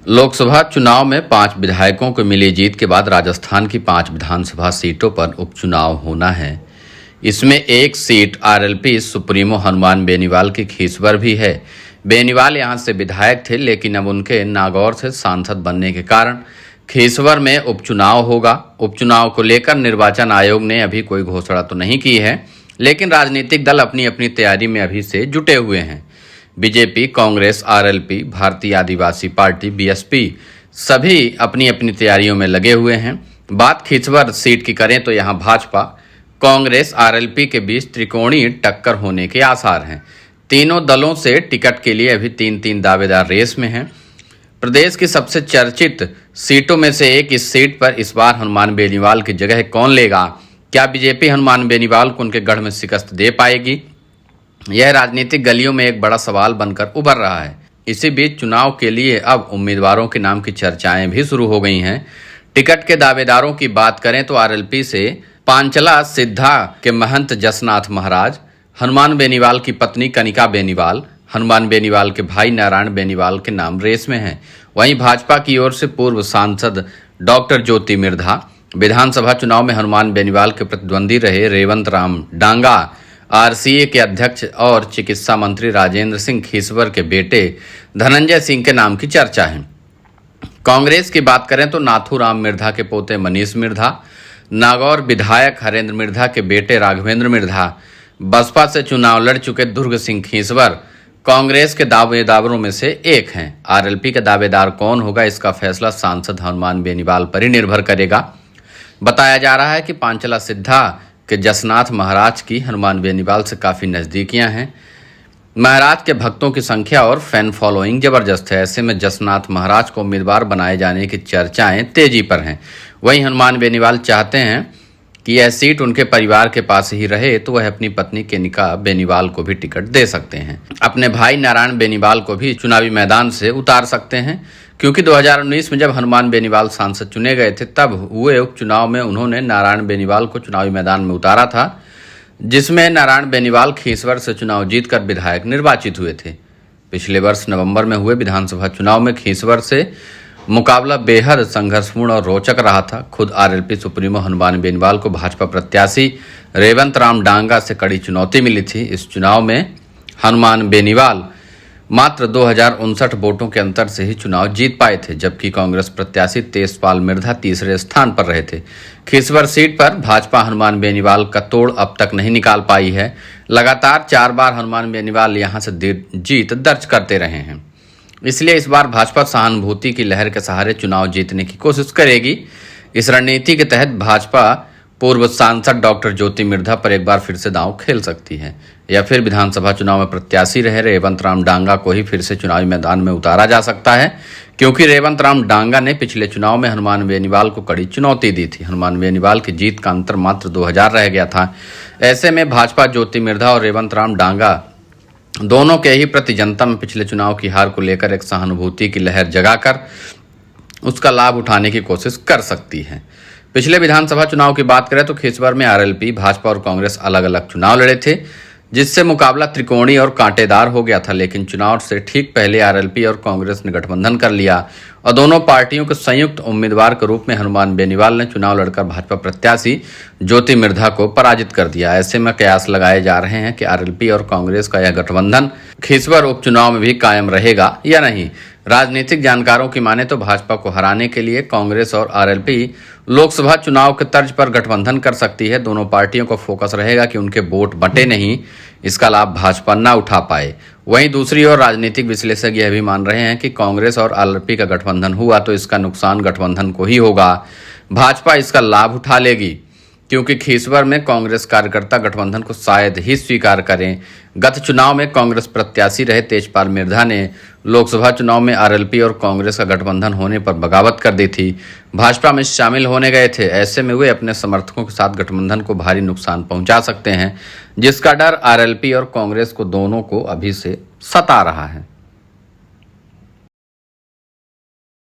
लोकसभा चुनाव में 5 विधायकों को मिली जीत के बाद राजस्थान की 5 विधानसभा सीटों पर उपचुनाव होना है। इसमें एक seat RLP supremo Hanuman Beniwal की खीसवर भी है। बेनीवाल यहां से विधायक थे, लेकिन अब उनके नागौर से सांसद बनने के कारण खीसवर में उपचुनाव होगा। उपचुनाव को लेकर निर्वाचन आयोग ने अभी कोई घोषणा तो नहीं की है, लेकिन राजनीतिक दल अपनी अपनी तैयारी में अभी से जुटे हुए हैं। बीजेपी, कांग्रेस, आरएलपी, भारतीय आदिवासी पार्टी, बीएसपी सभी अपनी अपनी तैयारियों में लगे हुए हैं। बात खीसवर सीट की करें तो यहां भाजपा, कांग्रेस, आरएलपी के बीच त्रिकोणीय टक्कर होने के आसार हैं। तीनों दलों से टिकट के लिए अभी 3-3 दावेदार रेस में हैं। प्रदेश की सबसे चर्चित सीटों में से एक इस सीट पर इस बार हनुमान बेनीवाल की जगह कौन लेगा? क्या बीजेपी हनुमान बेनीवाल को उनके गढ़ में शिकस्त दे पाएगी? यह राजनीतिक गलियों में एक बड़ा सवाल बनकर उभर रहा है। इसी बीच चुनाव के लिए अब उम्मीदवारों के नाम की चर्चाएं भी शुरू हो गई हैं। टिकट के दावेदारों की बात करें तो आरएलपी से पांचला सिद्धा के महंत जसनाथ महाराज, हनुमान बेनीवाल की पत्नी कनिका बेनीवाल, हनुमान बेनीवाल के भाई नारायण बेनीवाल के नाम रेस में हैं। वहीं भाजपा की ओर से पूर्व सांसद डॉक्टर ज्योति मिर्धा, विधानसभा चुनाव में हनुमान बेनीवाल के प्रतिद्वंदी रहे रेवंत राम डांगा, आरसीए के अध्यक्ष और चिकित्सा मंत्री राजेंद्र सिंह खीसवर के बेटे धनंजय सिंह के नाम की चर्चा है। कांग्रेस की बात करें तो नाथूराम मिर्धा के पोते मनीष मिर्धा, नागौर विधायक हरेंद्र मिर्धा के बेटे राघवेंद्र मिर्धा, बसपा से चुनाव लड़ चुके दुर्ग सिंह खीसवर कांग्रेस के दावेदारों में से एक हैं। आरएलपी का दावेदार कौन होगा, इसका फैसला सांसद हनुमान बेनीवाल पर ही निर्भर करेगा। बताया जा रहा है कि पांचला सिद्धा के जसनाथ महाराज की हनुमान बेनीवाल से काफ़ी नज़दीकियां हैं। महाराज के भक्तों की संख्या और फैन फॉलोइंग जबरदस्त है। ऐसे में जसनाथ महाराज को उम्मीदवार बनाए जाने की चर्चाएं तेजी पर हैं। वहीं हनुमान बेनीवाल चाहते हैं कि यह सीट उनके परिवार के पास ही रहे, तो वह अपनी पत्नी कनिका बेनीवाल को भी टिकट दे सकते हैं। अपने भाई नारायण बेनीवाल को भी चुनावी मैदान से उतार सकते हैं, क्योंकि 2019 में जब हनुमान बेनीवाल सांसद चुने गए थे, तब हुए उपचुनाव में उन्होंने नारायण बेनीवाल को चुनावी मैदान में उतारा था, जिसमें नारायण बेनीवाल खीसवर से चुनाव जीतकर विधायक निर्वाचित हुए थे। पिछले वर्ष नवंबर में हुए विधानसभा चुनाव में खीसवर से मुकाबला बेहद संघर्षपूर्ण और रोचक रहा था। खुद आरएलपी सुप्रीमो हनुमान बेनीवाल को भाजपा प्रत्याशी रेवंत राम डांगा से कड़ी चुनौती मिली थी। इस चुनाव में हनुमान बेनीवाल मात्र 2059 वोटों के अंतर से ही चुनाव जीत पाए थे, जबकि कांग्रेस प्रत्याशी तेजपाल मिर्धा तीसरे स्थान पर रहे थे। खीसवर सीट पर भाजपा हनुमान बेनीवाल का तोड़ अब तक नहीं निकाल पाई है। लगातार 4 बार हनुमान बेनीवाल यहां से जीत दर्ज करते रहे हैं, इसलिए इस बार भाजपा सहानुभूति की लहर के सहारे चुनाव जीतने की कोशिश करेगी। इस रणनीति के तहत भाजपा पूर्व सांसद डॉक्टर ज्योति मिर्धा पर एक बार फिर से दांव खेल सकती है, या फिर विधानसभा चुनाव में प्रत्याशी रहे रेवंत राम डांगा को ही फिर से चुनावी मैदान में उतारा जा सकता है, क्योंकि रेवंत राम डांगा ने पिछले चुनाव में हनुमान बेनीवाल को कड़ी चुनौती दी थी। हनुमान बेनीवाल की जीत का अंतर मात्र 2000 रह गया था। ऐसे में भाजपा ज्योति मिर्धा और रेवंत राम डांगा दोनों के ही प्रति जनता में पिछले चुनाव की हार को लेकर एक सहानुभूति की लहर जगाकर उसका लाभ उठाने की कोशिश कर सकती है। पिछले विधानसभा चुनाव की बात करें तो खीसवर में आरएलपी, भाजपा और कांग्रेस अलग अलग चुनाव लड़े थे, जिससे मुकाबला त्रिकोणीय और कांटेदार हो गया था। लेकिन चुनाव से ठीक पहले आरएलपी और कांग्रेस ने गठबंधन कर लिया और दोनों पार्टियों के संयुक्त उम्मीदवार के रूप में हनुमान बेनीवाल ने चुनाव लड़कर भाजपा प्रत्याशी ज्योति मिर्धा को पराजित कर दिया। ऐसे में कयास लगाए जा रहे हैं कि आरएलपी और कांग्रेस का यह गठबंधन खीसवर उपचुनाव में भी कायम रहेगा या नहीं। राजनीतिक जानकारों की माने तो भाजपा को हराने के लिए कांग्रेस और आरएलपी लोकसभा चुनाव के तर्ज पर गठबंधन कर सकती है। दोनों पार्टियों का फोकस रहेगा कि उनके वोट बटे नहीं, इसका लाभ भाजपा न उठा पाए। वहीं दूसरी ओर राजनीतिक विश्लेषक यह भी मान रहे हैं कि कांग्रेस और आरएलपी का गठबंधन हुआ तो इसका नुकसान गठबंधन को ही होगा। भाजपा इसका लाभ उठा लेगी, क्योंकि खीसवर में कांग्रेस कार्यकर्ता गठबंधन को शायद ही स्वीकार करें। गत चुनाव में कांग्रेस प्रत्याशी रहे तेजपाल मिर्धा ने लोकसभा चुनाव में आरएलपी और कांग्रेस का गठबंधन होने पर बगावत कर दी थी। भाजपा में शामिल होने गए थे। ऐसे में वे अपने समर्थकों के साथ गठबंधन को भारी नुकसान पहुंचा सकते हैं, जिसका डर आरएलपी और कांग्रेस को दोनों को अभी से सता रहा है।